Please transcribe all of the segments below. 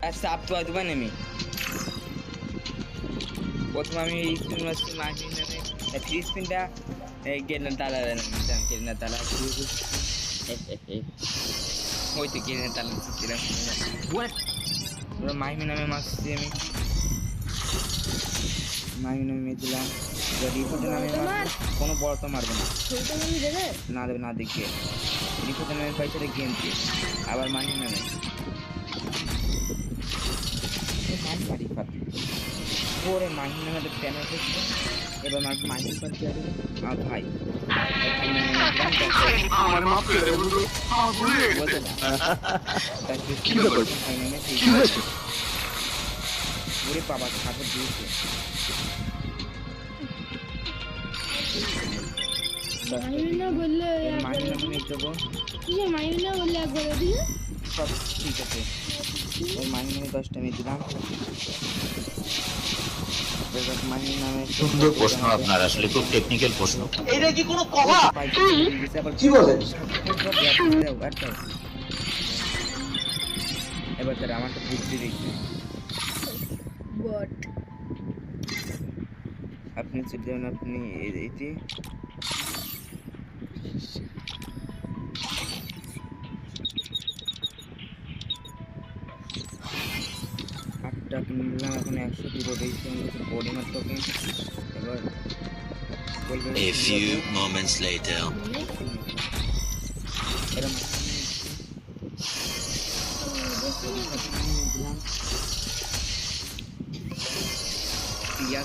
সাপ তো হয়তো নেমি প্রথমে আমি স্পিন মারছি মার্কিন নামে ফ্রি স্পিনটা গেলেন তালা নিতাম গেলেন তালা ওই তো গেলেন তালা ছিলাম ওরা মাইমি নামে মারছি আমি মাইমি নামে মেরেছিলাম রিপোর্টে নামে কোনো বড় তো মারবে না না দেবে না দেখবে রিপোর্টে নামে পয়সাটা গেমছে আবার মাইমি নামে ওরে মাইন নামে প্যানেল করছে এবার মাইন করতে হবে আমার ভাই আমার মাপ করে দেবো আমার ভুল হয়ে গেছে কি ব্যাপার কি হয়েছে ওরে বাবা খাবার দিয়েছে মাইনা বললে মাইন নামে দেবো মাইনা বললে একবার দিয়ে সব ঠিক আছে ওই মাইন নামে 10টা আমি দিলাম সুন্দর প্রশ্ন আপনার আসলে খুব টেকনিক্যাল প্রশ্ন এটা কি কোনো কথা কি বলেন এবার তারা আমাকে বুদ্ধি দিচ্ছে বট আপনি চলে যাবেন আপনি এটি আটটা কিনলাম এখন 100 দুটো দিয়েছি বডি মার টোকেন এবার A few moments later এরা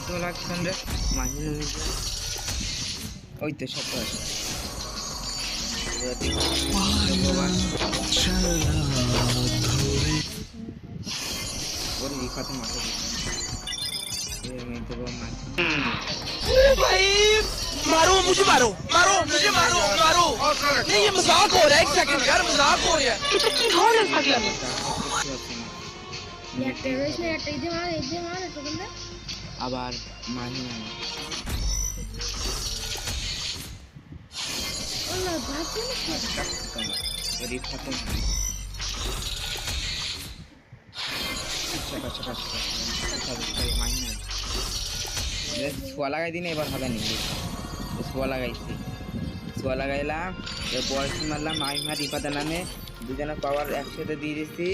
তো লাগছেন রে মাঝে ওই তো সব আছে खत्म भाई मारो मुझे मारो मारो मुझे मारो मारो नहीं ये मजाक हो रहा है एक सेकंड यार मजाक हो रहा है এটা কি ধরনের পাগলামি একটা রয়েছে একটা ইদে মার তো বললে আবার মানি ওলা ভাবছি না এরি খতম ছোয়া লাগাই দিন এবার হবে নাকি ছোয়া লাগাইছি ছোয়া লাগাইলাম বয়স মারলাম মাইমা রিফাতে নামে দুজনের পাওয়ার একসাথে দিয়ে দিচ্ছি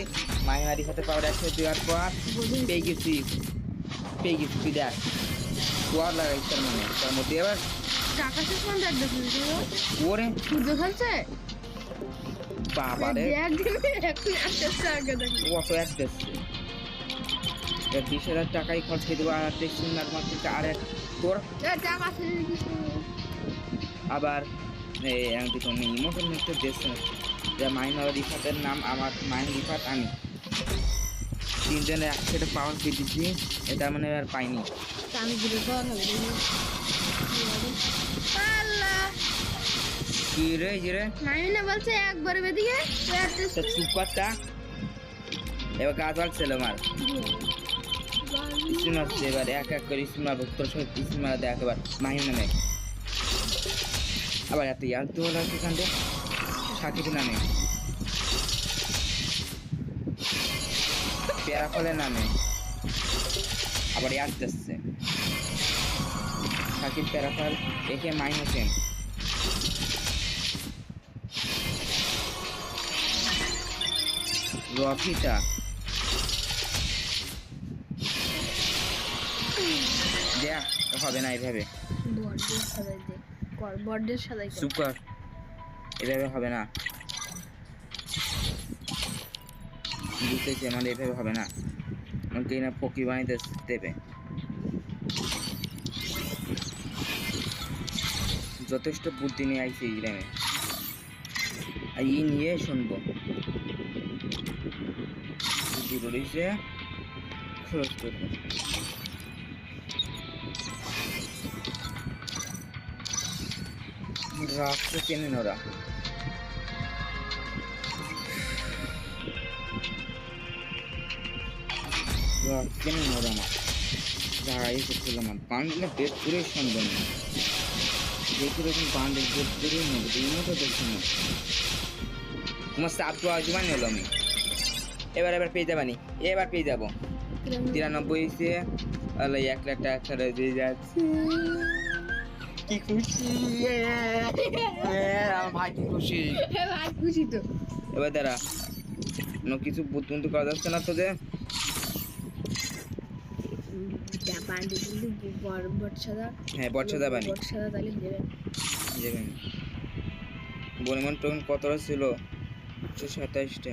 মাইমা রিফাতে পাওয়ার একসাথে দেওয়ার পর পেয়ে গেছি তুই দেখ ছোয়া লাগাইছি তার মানে তার মধ্যে এবার ওরে সূর্য খাচ্ছে বাবারে অত এক দেখছে 20,000 টাকাই খরচ করে দেবো আর দেখছি না আর এক তোর আবার এমনকি তো ইমোশন মিক্সের দেখছে যে মাইনার রিফাতের নাম আমার মাইন রিফাত আমি তিনজনে একসাথে পাওয়ার পেয়ে দিচ্ছি এটা মানে আর পাইনি কি রে মাইনা বলছে একবার বেদিকে চুপ করতা এবার কাজ ছিল আমার স্পিন হচ্ছে এবার এক এক করে স্পিন মারবো তোর সঙ্গে স্পিন মারা দেখ এবার মাহিম নামে আবার এত ইয়ার তো হলো সেখান থেকে সাকিব নামে পেয়ারা ফলের নামে আবার ইয়ার আসছে সাকিব পেয়ারা ফল একে মাইন হোসেন রফিটা দেখ হবে না এইভাবে সুপার এভাবে হবে না বুঝতেছি আমাদের এভাবে হবে না আমাকে না পকি বানাইতে দেবে যথেষ্ট বুদ্ধি নিয়ে আইছি এই গ্রামে আর ই নিয়ে শুনবো বুদ্ধি বলিছে খরচ করবো রাস্তা চেনেন ওরা চেনেন ওরা আমার দাঁড়াই করছিলাম বান্ডেলে বেশ করে সন্দেহ নেই দেখে দেখুন বান্ডেল বেশ করেই নেবো এই মতো দেখছি না তোমার সাপ তো আজমান এলো আমি এবার পেয়ে যাবানি, এবার পেয়ে যাবো। 93 হয়েছে, আল্লাহ 1 লাখ টাকা ছাড়া দিয়ে যাচ্ছে। কি খুশি আমার ভাই, কি খুশি। ভাই খুশি তো। এবার দাঁড়া, কিছু বুদ্ধি করা যাচ্ছে না তোদের। বান্ডি কিন্তু বটসাদা, হ্যাঁ বটসাদা বানি বটসাদা তাহলে দেবেন। দেবেন। বনিমন টোকেন কতটা ছিল? 127টা।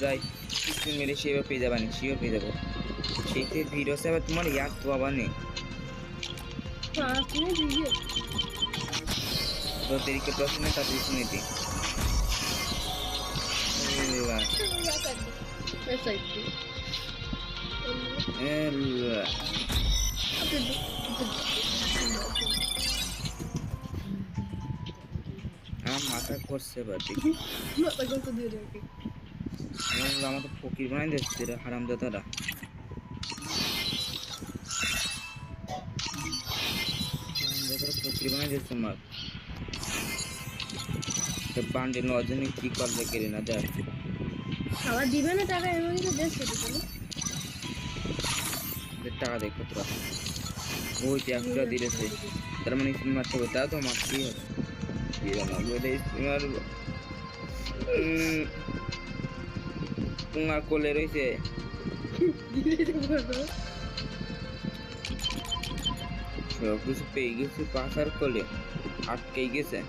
যাই কিছু মেরে সেবা পেয়ে যাবানি, সেও পেয়ে যাবো। সেইতে ভিড় হচ্ছে আবার তোমার ইয়াদ তো আবার নেই। আপনি দিয়ে তো দেরিকে প্রশ্ন তাড়াতাড়ি শুনে দিই। আমার মাথা করছে এবার দেখি। আমার তো ফকির বানাই দিচ্ছে রে হারামজাদারা। ফকির বানাই দিচ্ছে আমার। বান্ডে নজনে কি করবে কেড়ে না যায়। খাবার দিবে না টাকা, এর মধ্যে দেখছে তো তুমি। টাকা দেখো তোরা, ওই যে একটা দিয়েছে, তার মানে স্পিন মারতে হবে, তা তো মারতেই হবে। তোমার কোলে রয়েছে সব কিছু পেয়ে গেছে, পাশার কোলে আটকে গেছে।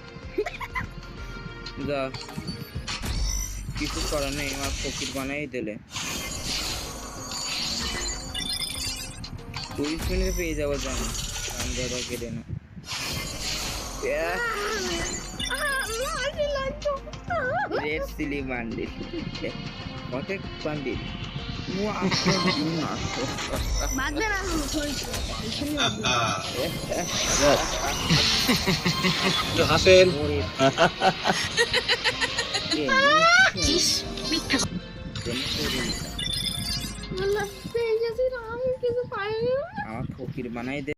যা কিছু করার নেই, আমার ফকির বানাই দিলে। 20 মিনিটে পেয়ে যাবো জানি, কাম দাদা কেটে না। রেড সিলি বান্ডিল, কত বান্ডিল। বাদবে না হাসেন বললাম পেয়ে গেছি না, আমি কিছু পাইনি। আমার ফকির বানাই দে।